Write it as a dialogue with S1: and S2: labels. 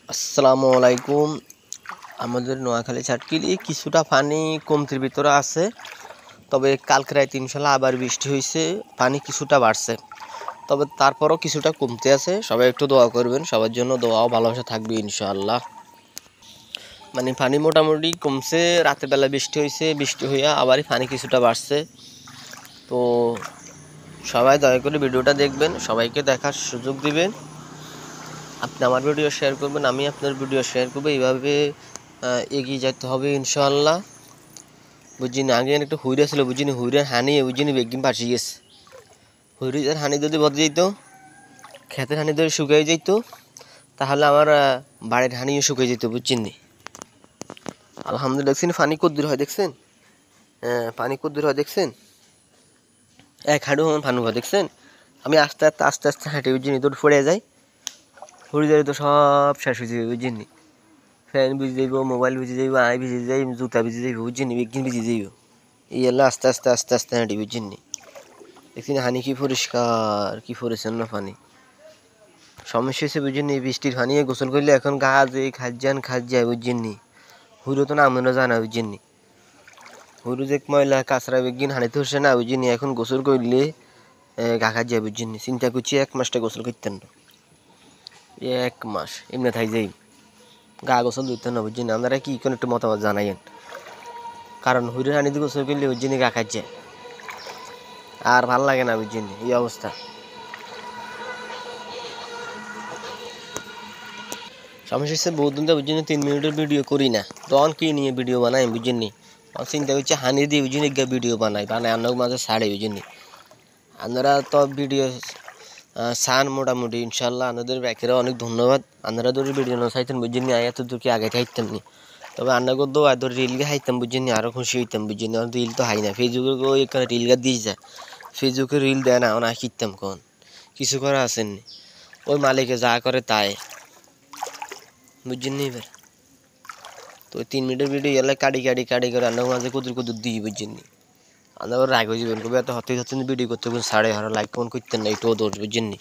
S1: আসসালামু আলাইকুম। আমাদের নোয়াখালী চাটকিলি কিছুটা পানি কমতির ভিতরে আছে, তবে কালকে রাতে ইনশাল্লাহ আবার বৃষ্টি হয়েছে, পানি কিছুটা বাড়ছে, তবে তারপরও কিছুটা কমতে আছে। সবাই একটু দোয়া করবেন, সবার জন্য দোয়াও ভালোবাসা থাকবে ইনশাআল্লাহ। মানে পানি মোটামুটি কমছে, রাতের বেলা বৃষ্টি হয়েছে, বৃষ্টি হইয়া আবারই পানি কিছুটা বাড়ছে। তো সবাই দয়া করে ভিডিওটা দেখবেন, সবাইকে দেখার সুযোগ দিবেন। আপনি আমার ভিডিও শেয়ার করবেন, আমি আপনার ভিডিও শেয়ার করবো, এইভাবে এগিয়ে যেতে হবে ইনশাআল্লাহ। বুঝিনি আগে একটা হুইরা ছিল, বুঝিনি হুইরার হানি বুঝিনি বেগিন পাশে গেছে। হুইরার হানি যদি বদলে যেত, ক্ষেতের হানি ধরে শুকিয়ে যেত, তাহলে আমার বাড়ির হানিও শুকিয়ে যেত, বুঝছিনি। আলহামদুলিল্লাহ, দেখছেন পানি কদ্দুর হয়, দেখছেন? হ্যাঁ, পানি কদ্দুর হয় দেখছেন? এক হাঁটু আমার পানি হয় দেখছেন? আমি আস্তে আস্তে আস্তে আস্তে হাঁটে, বুঝিনি তোর পড়ে যায়, পড়ে যায় তো সব শেষ হয়ে যাবে, বুঝিনি। ফ্যান ভিজে যাইব, মোবাইল ভিজে যাইব, আই ভিজে যাইব, জুতা ভিজে যাইব, বুঝিনি, একদিন ভিজে যাইব। এই এলা আস্তে আস্তে আস্তে আস্তে হাঁটি, বুঝিনি। দেখছি হানি কি পরিষ্কার, কি পরিচ্ছন্ন পানি। সমস্যা হয়েছে বুঝিনি, বৃষ্টির পানি গোসল করলে এখন গা যে খাজ যায়, বুঝিনি। হুড়ো তো নামনো যায় না, বুঝিনি। হুড়ো যে ময়লা কাঁচরা বেগিন হানিতে হচ্ছে না, বুঝিনি। এখন গোসল করলে গা খাজ যায়, বুঝিনি। চিন্তা করছি 1 মাসটা গোসল করতেন না, 1 মাস এমনি থাই যাই, গা গোসল দিতেন না, বুঝিনি। আপনারা কি কোনো একটু মতামত জানাইয়েন, কারণ হুড়ের হানিতে গোসল করলে বুঝিনি গা খাজ যায়, আর ভাল লাগে না, বুঝিনি। এই অবস্থা। সমস্যা হচ্ছে বহুদিন তো বুঝিনি 3 মিনিটের ভিডিও করি না, তখন কি নিয়ে ভিডিও বানাই, বুঝিনি। চিন্তা করছি হানি দিয়ে বুঝিনি ভিডিও বানাই অন্য মাঝে ছাড়ে, বুঝিনি। আপনারা তো ভিডিও চান মোটামুটি ইনশাল্লাহ, আপনাদের ব্যাকেরা অনেক ধন্যবাদ। আপনারা ধরে ভিডিও না চাইতেন, বুঝিনি, এত দূর কি আগে খাইতাম নি। তবে আন্না করতো ধর রিল গে খাইতাম, বুঝিনি, আরও খুশি হইতাম, বুঝিনি। রিল তো হাই না, ফেসবুকে এখানে রিল গা দিয়ে যায়, ফেসবুকে রিল দেয় না, ওনা কিনতাম কখন কিছু করা আসেননি, ওই মালিকে যা করে তাই, বুঝছেন নি। এবার তো 3 মিনিটের ভিডিও এলে কাটি করে রান্না মাঝে কুদুর দিই, বুঝছেন নি। রাগ হয়ে যাবেন, কবে এত হতে ভিডিও করতে সাড়ে হারা লাইক ফোন করতেন না, একটু দোষ, বুঝছেন নি।